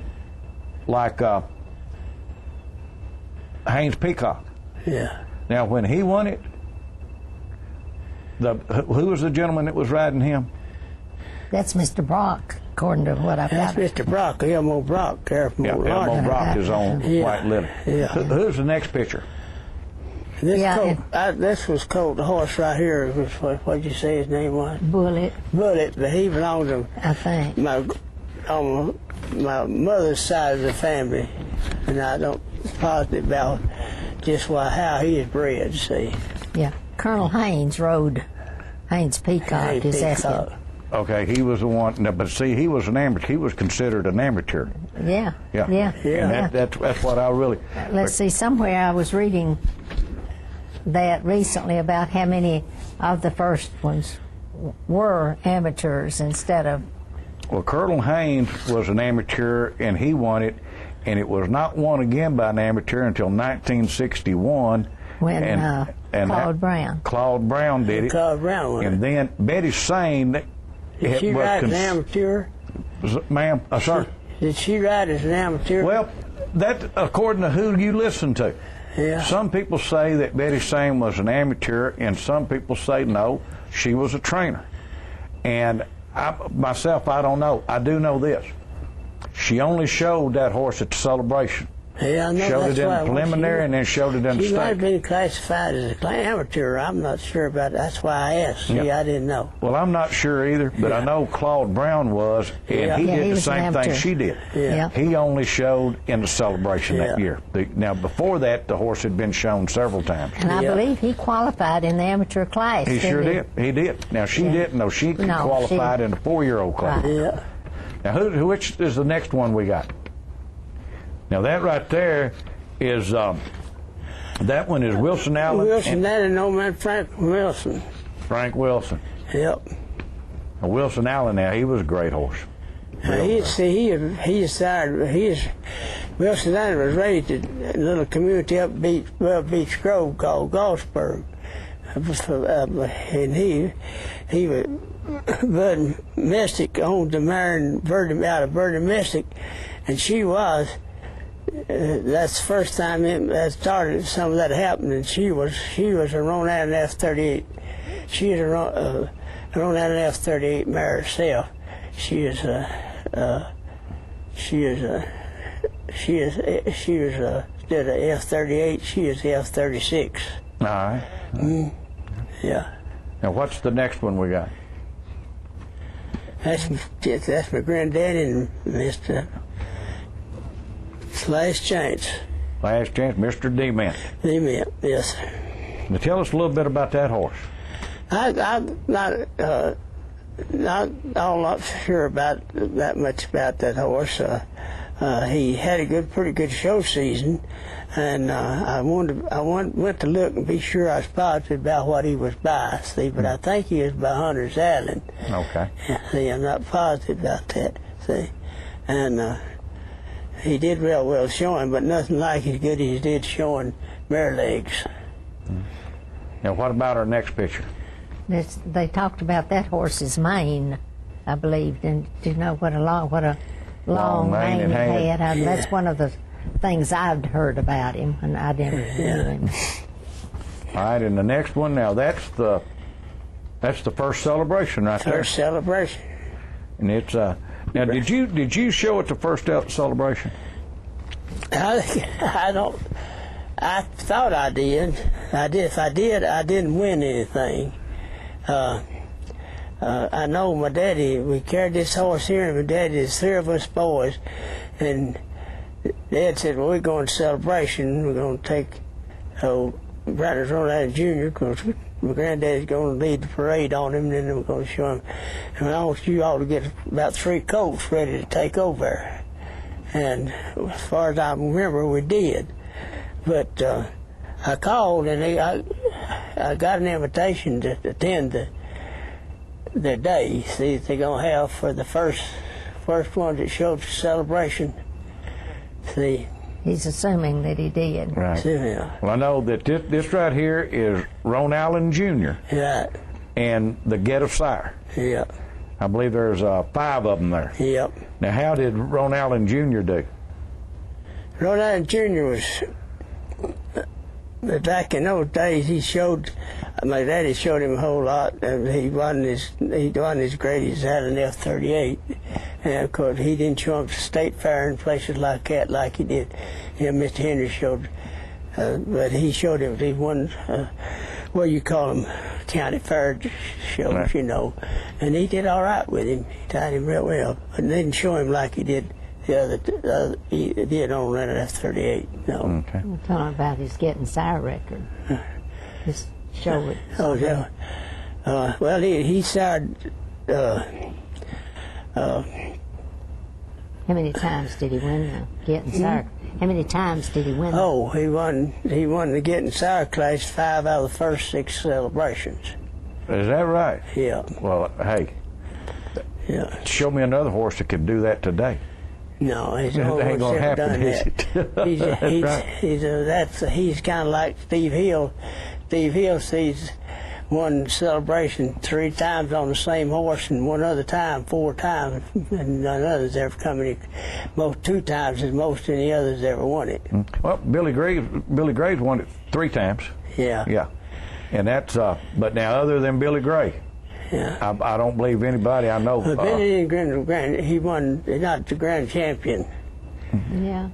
like Haynes Peacock. Yeah. Now, when he won it, who was the gentleman that was riding him? That's Mr. Brock, according to what I've got. That's Mr. Brock, Elmo Brock. Elmo Brock is on White Lily. Yeah. Who's the next picture? This was Colt, the horse right here. What'd you say his name was? Bullet. Bullet, but he belonged to, I think, on my mother's side of the family, and I don't positive about just how he is bred. See. Yeah, Colonel Haynes rode Haynes Peacock. Is that Okay, he was the one. But see, he was an amateur. He was considered an amateur. Yeah. And that's what I really. Let's see. Somewhere I was reading that recently about how many of the first ones were amateurs instead of. Well, Colonel Haynes was an amateur, and he won it, and it was not won again by an amateur until 1961. When Claude Brown. Claude Brown did it. Claude Brown won it. And then Betty Sane. Did she ride as an amateur? Ma'am, sir. Did she ride as an amateur? Well, that according to who you listen to. Yeah. Some people say that Betty Sane was an amateur, and some people say no, she was a trainer. And I don't know. I do know this. She only showed that horse at the celebration. Yeah, I know. Showed it in the preliminary and then showed it in the She might have state. been classified as an amateur. I'm not sure about that. That's why I asked. See, I didn't know. Well, I'm not sure either, but I know Claude Brown was, and he did the same thing she did. Yeah. He only showed in the celebration that year. Now, before that, the horse had been shown several times. And I believe he qualified in the amateur class. He sure did. He did. Now, she didn't, though. She qualified in the 4-year-old class. Yeah. Now, which is the next one we got? Now, that right there is, that one is Wilson Allen. Wilson, that is no man, Frank Wilson. Frank Wilson. Yep. Now, Wilson Allen, now, he was a great horse. Wilson Allen was raised in a little community up Beach Grove called Gosberg. And he was Bud Mystic owned the mare out of Birdie Mystic, and she was. That's the first time that started. Some of that happened, and she was a Rhode Island F38. She is a Rhode Island F38 mare herself. She was instead of F38, she is F36. All right. Yeah. Now, what's the next one we got? That's my granddaddy and Mr. Last Chance. Last Chance, Mr. D-Man. D-Man, yes. Now, tell us a little bit about that horse. I'm not sure about that much about that horse. He had a pretty good show season, and I went to look and be sure I was positive about what he was by. See, but I think he was by Hunter's Island. Okay. See, I'm not positive about that. See, and he did real well showing, but nothing like as good as he did showing mare legs. Now, what about our next picture? They talked about that horse's mane, I believe. And do you know what a long mane he had? That's one of the things I'd heard about him, and I didn't know him. All right, and the next one, now that's the first celebration right there. First celebration. And it's now did you show at the first celebration? I don't. I thought I did. I did. If I did, I didn't win anything. I know my daddy. We carried this horse here, and my daddy. There's 3 of us boys, and Dad said, "Well, we're going to celebration. We're going to take Brantley Rhode Island Jr. because my granddaddy's going to lead the parade on him, and then we're going to show him. And I want you all to get about 3 colts ready to take over." And as far as I remember, we did. But I called, and I got an invitation to attend the day. See, they're going to have for the first one that showed the celebration. See, He's assuming that he did. Right. Yeah. Well, I know that this right here is Ron Allen Jr. Right. and the Get of Sire. Yeah. I believe there's 5 of them there. Yep. Now, how did Ron Allen Jr. do? Ron Allen Jr. was, back in those days, he showed, my daddy showed him a whole lot. He wasn't as great as had an F-38. And of course, he didn't show up to State Fair and places like that like he did. Mr. Henry showed, but he showed him, he won, what you call them, county fair shows, right. You know. And he did all right with him. He tied him real well. But they didn't show him like he did he did on an F-38. No. Okay. We're talking about his getting sire record. Just show it. Oh, yeah. Well, he sired. How many times did he win the getting sire? How many times did he win? Oh, he won the getting sire class 5 out of the first 6 celebrations. Is that right? Yeah. Well, hey. Yeah. Show me another horse that could do that today. No, he's it ain't gonna happen, is it? He's kind of like Steve Hill. Steve Hill sees one celebration 3 times on the same horse, and one other time 4 times, and none others ever come in. 2 times as most any others ever won it. Well, Billy Gray's won it 3 times. Yeah. Yeah, and that's but now other than Billy Gray. Yeah. I don't believe anybody I know. Billy didn't he won, not the grand champion. Yeah.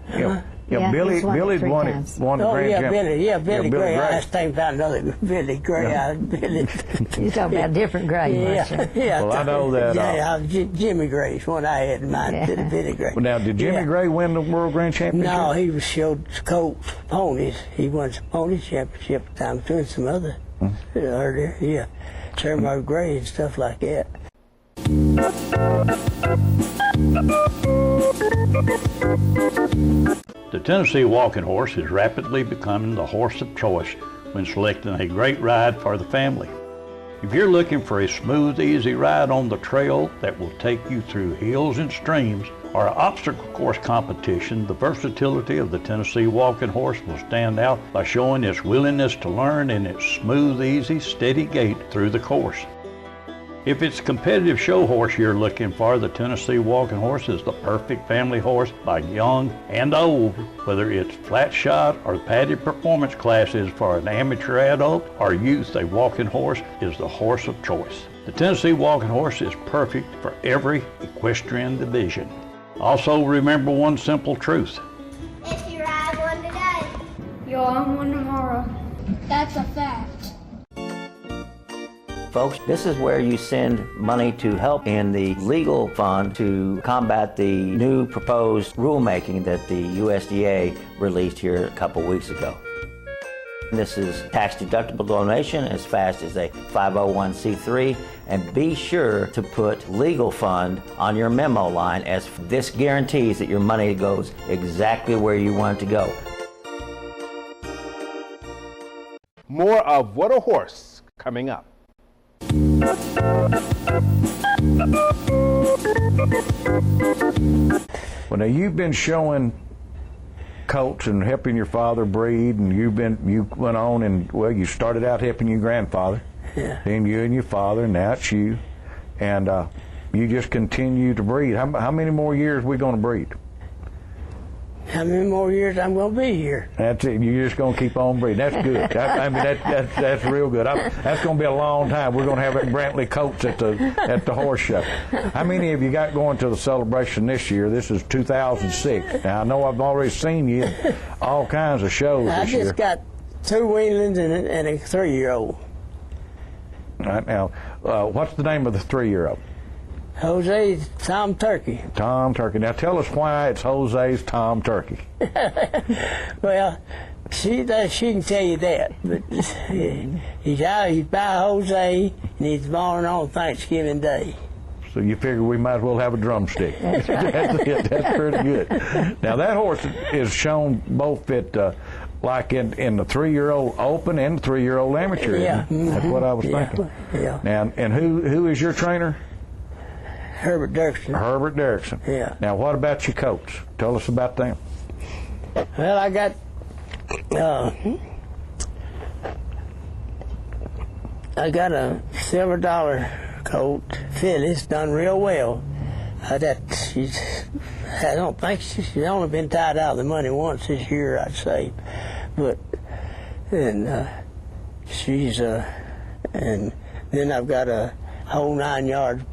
Yeah, Billy won the grand champion. Billy Gray. I was thinking about another Billy Gray. You're talking about different Gray, yeah. Well, I know that. Jimmy Gray's one I had in mind. Billy Gray. Well, now, did Jimmy Gray win the World Grand Championship? No, he was showed colts, ponies. He won some pony championship times doing some other earlier. Yeah. Termo Gray and stuff like that. The Tennessee Walking Horse is rapidly becoming the horse of choice when selecting a great ride for the family. If you're looking for a smooth, easy ride on the trail that will take you through hills and streams, or an obstacle course competition, the versatility of the Tennessee Walking Horse will stand out by showing its willingness to learn and its smooth, easy, steady gait through the course. If it's a competitive show horse you're looking for, the Tennessee Walking Horse is the perfect family horse by young and old. Whether it's flat shot or padded performance classes for an amateur adult or youth, a walking horse is the horse of choice. The Tennessee Walking Horse is perfect for every equestrian division. Also remember one simple truth. If you ride one today, you'll own one tomorrow. That's a fact. Folks, this is where you send money to help in the legal fund to combat the new proposed rulemaking that the USDA released here a couple weeks ago. This is tax-deductible donation as fast as a 501c3, and be sure to put legal fund on your memo line, as this guarantees that your money goes exactly where you want it to go. More of What a Horse coming up. Well, now you've been showing colts and helping your father breed, and you went on and, well, you started out helping your grandfather, then you and your father, and now it's you, and you just continue to breed. How many more years are we going to breed? How many more years I'm going to be here? That's it. You're just going to keep on breeding. That's good. That's real good. That's going to be a long time. We're going to have Brantley colts at the horse show. How many have you got going to the celebration this year? This is 2006. Now, I know I've already seen you at all kinds of shows this year. I just got 2 weanlings and a 3-year-old. All right, now, what's the name of the 3-year-old? Jose's Tom Turkey. Tom Turkey. Now tell us why it's Jose's Tom Turkey. Well, she can tell you that, but he's by Jose, and he's born on Thanksgiving Day. So you figure we might as well have a drumstick. That's right. That's pretty good. Now that horse is shown both at like in the 3-year-old open and the 3-year-old amateur. Yeah. That's what I was thinking. Yeah. Now, and who is your trainer? Herbert Dirksen. Herbert Dirksen. Yeah. Now, what about your coach? Tell us about them. Well, I got a silver dollar coat. Phyllis done real well. I don't think she's only been tied out of the money once this year, I'd say. But and she's and then I've got a whole 9-yard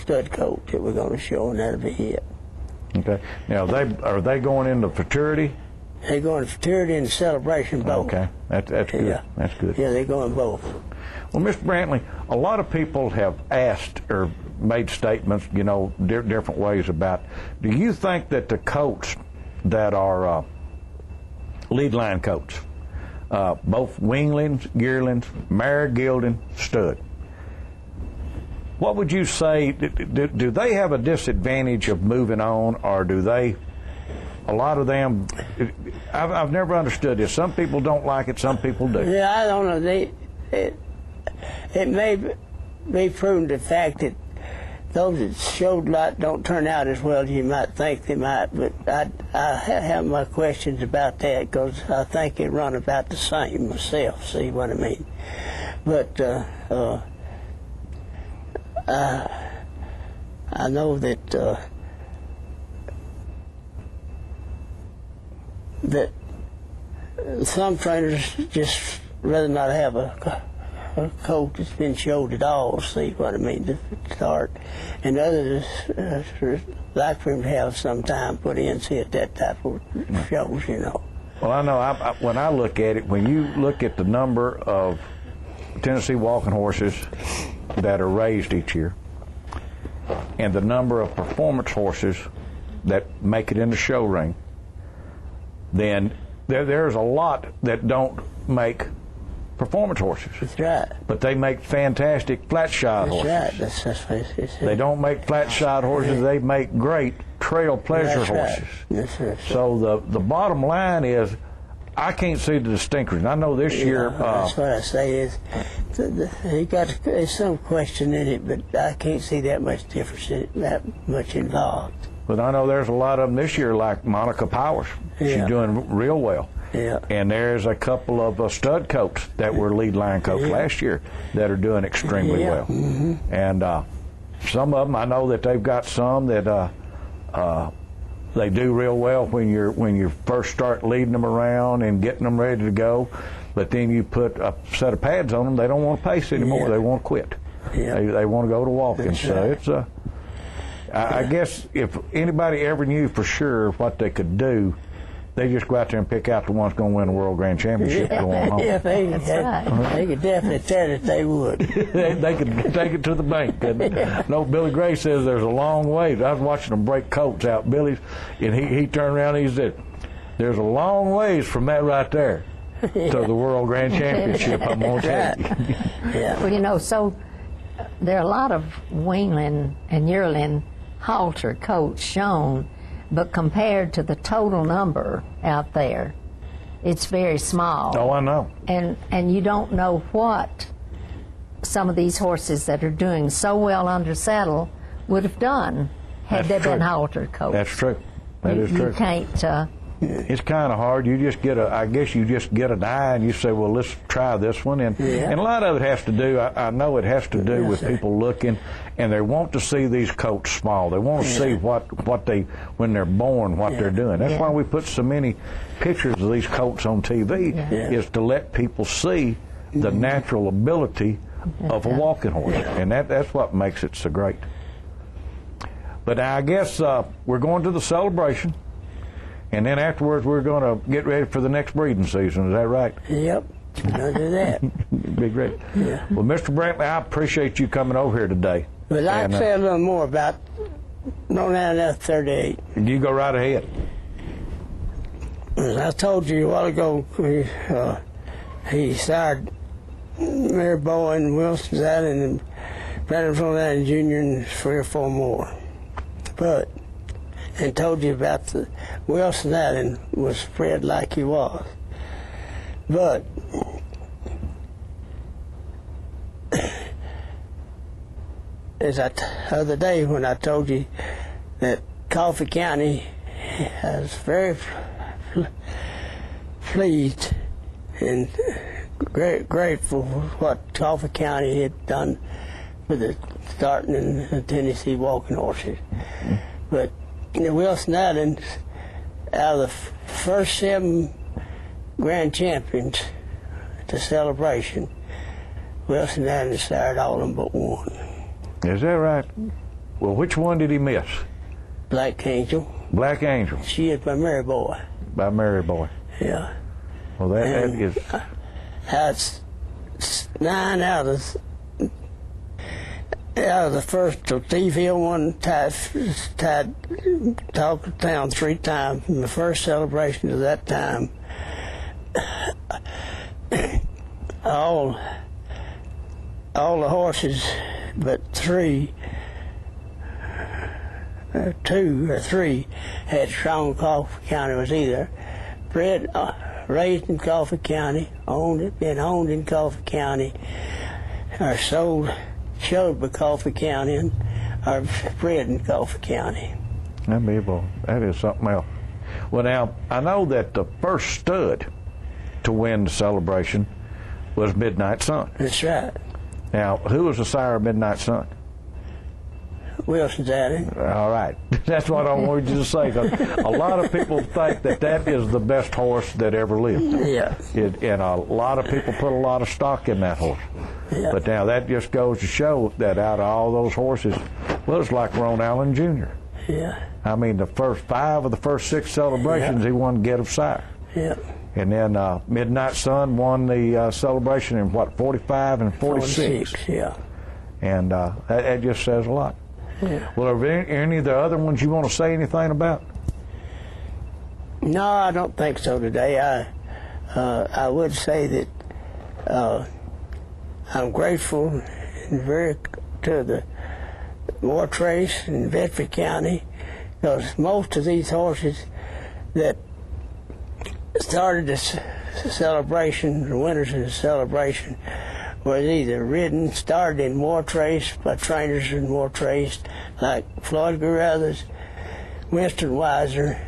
stud coat that we're going to show, and that'll be it. Okay. Now, are they going into fraternity? They're going to fraternity and celebration both. Okay, that's good. Yeah. That's good. Yeah, they're going both. Well, Mr. Brantley, a lot of people have asked or made statements, different ways about. Do you think that the coats that are lead line coats, both winglings, yearlings, mare, gelding, stud, what would you say? Do they have a disadvantage of moving on, or do they? A lot of them, I've never understood this. Some people don't like it, some people do. Yeah, I don't know. It may be proven the fact that those that showed a lot don't turn out as well as you might think they might, but I have my questions about that because I think it run about the same myself, see what I mean? But I know that that some trainers just rather not have a coat that's been showed at all, see what I mean, to start. And others like for him to have some time put in, see at that type of shows, Well, I know when I look at it, when you look at the number of Tennessee walking horses that are raised each year and the number of performance horses that make it in the show ring, then there's a lot that don't make performance horses. That's right. But they make fantastic flat shod horses. That's right. That's what it. They don't make flat shod horses. They make great trail pleasure horses. That's right. So the bottom line is, I can't see the distinction. I know this year. That's what I say is, there's some question in it, but I can't see that much difference in it, that much involved. But I know there's a lot of them this year, like Monica Powers. Yeah. She's doing real well. Yeah. And there's a couple of stud coats that were lead line coats last year that are doing extremely well. Mm-hmm. And some of them, I know that they've got some that they do real well when you first start leading them around and getting them ready to go. But then you put a set of pads on them, they don't want to pace anymore. Yeah. They want to quit. Yeah. They want to go to walking. That's So right. it's I guess if anybody ever knew for sure what they could do, they just go out there and pick out the ones going to win the World Grand Championship going home. Yeah, they could definitely tell that they would. They could take it to the bank. No, Billy Gray says there's a long way. I was watching them break coats out, Billy, and he turned around and he said, "There's a long ways from that right there to the World Grand Championship, I'm going to tell you." Yeah. Well, so there are a lot of weanling and yearling halter coats shown, but compared to the total number out there, it's very small. Oh, I know. And you don't know what some of these horses that are doing so well under saddle would have done had they been halter coats. That's true. That is true. You can't. It's kind of hard. You just get I guess you just get an eye and you say, well, let's try this one. And a lot of it has to do, I know it has to do with people looking, and they want to see these coats small. They want to see what they, when they're born, what they're doing. That's why we put so many pictures of these coats on TV, is to let people see the natural ability of a walking horse. And that's what makes it so great. But I guess we're going to the celebration. And then afterwards, we're going to get ready for the next breeding season. Is that right? Yep. I'll do that. Be great. Yeah. Well, Mr. Brantley, I appreciate you coming over here today. But I'd say a little more about no enough 38. You go right ahead. As I told you a while ago, he started Mary Bowen, Wilson's Island, and Brantley Island Jr., and 3 or 4 more. But and told you about the Wilson Island was spread like he was. But as the other day when I told you that Coffee County has very pleased and grateful for what Coffee County had done with the starting in the Tennessee walking horses. But the Wilson Islands, out of the first 7 grand champions at the celebration, Wilson Islands started all of them but one. Is that right? Well, which one did he miss? Black Angel. Black Angel. She is by Mary Boy. By Mary Boy. Yeah. Well, that is. That's 9 out of the first. So Steve Hill won, tied Talk of Town 3 times in the first celebration of that time. All the horses but 2 or 3 had strong Coffee County. Was either bred, raised in Coffee County, been owned in Coffee County, or showed by Coffee County, and are bred in Coffee County. That is something else. Well, now, I know that the first stud to win the celebration was Midnight Sun. That's right. Now, who was the sire of Midnight Sun? Wilson's Island. All right. That's what I wanted you to say. 'Cause a lot of people think that is the best horse that ever lived. Yeah. And a lot of people put a lot of stock in that horse. Yeah. But now that just goes to show that out of all those horses, well, it's like Ron Allen Jr. Yeah. I mean, the first 5 of the first 6 celebrations, he won Get of Sire. Yeah. And then Midnight Sun won the celebration in, 45 and 46? 46, yeah. And that just says a lot. Yeah. Well, are there any of the other ones you want to say anything about? No, I don't think so today. I would say that I'm grateful and to the War Trace in Bedford County, because most of these horses that started this celebration, the winners of the celebration, was either started in War Trace by trainers in War Trace like Floyd Carruthers, Winston Weiser,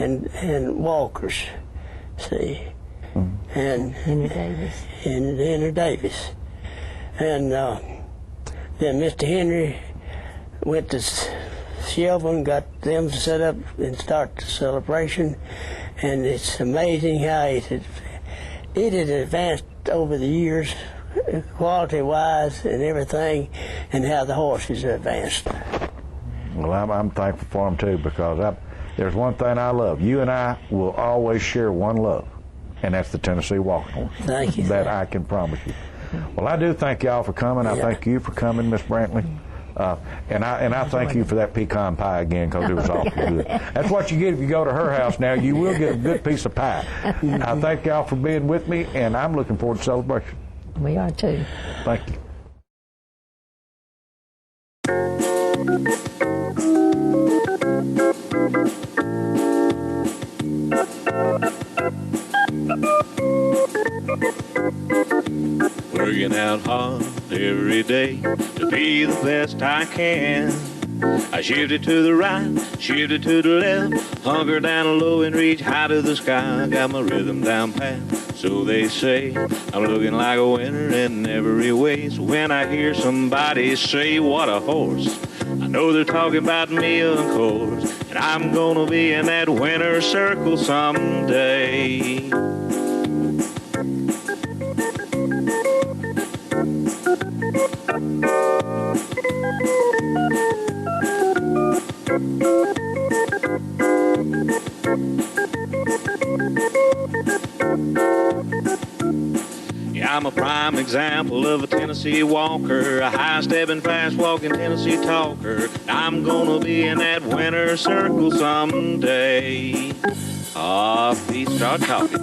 and Walkers. See, and Henry Davis. And Henry Davis, and then Mr. Henry went to Shelvin, got them set up and start the celebration, and it's amazing how it had advanced over the years, quality-wise and everything, and how the horses advanced. Well, I'm thankful for them too, because there's one thing I love. You and I will always share one love, and that's the Tennessee walking horse. Thank you. That I can promise you. Well, I do thank y'all for coming. I thank you for coming, Miss Brantley. And I thank you for that pecan pie again, because it was awful good. That's what you get if you go to her house now. You will get a good piece of pie. I thank y'all for being with me, and I'm looking forward to celebration. We are too. Thank you. Working out hard every day to be the best I can. I shifted to the right, shifted to the left, hunker down low and reach high to the sky. Got my rhythm down pat, so they say. I'm looking like a winner in every way. So when I hear somebody say, what a horse, I know they're talking about me, of course. And I'm gonna be in that winner's circle someday. Yeah, I'm a prime example of a Tennessee walker, a high-stepping, fast-walking Tennessee talker. I'm gonna be in that winner's circle someday. Please start talking.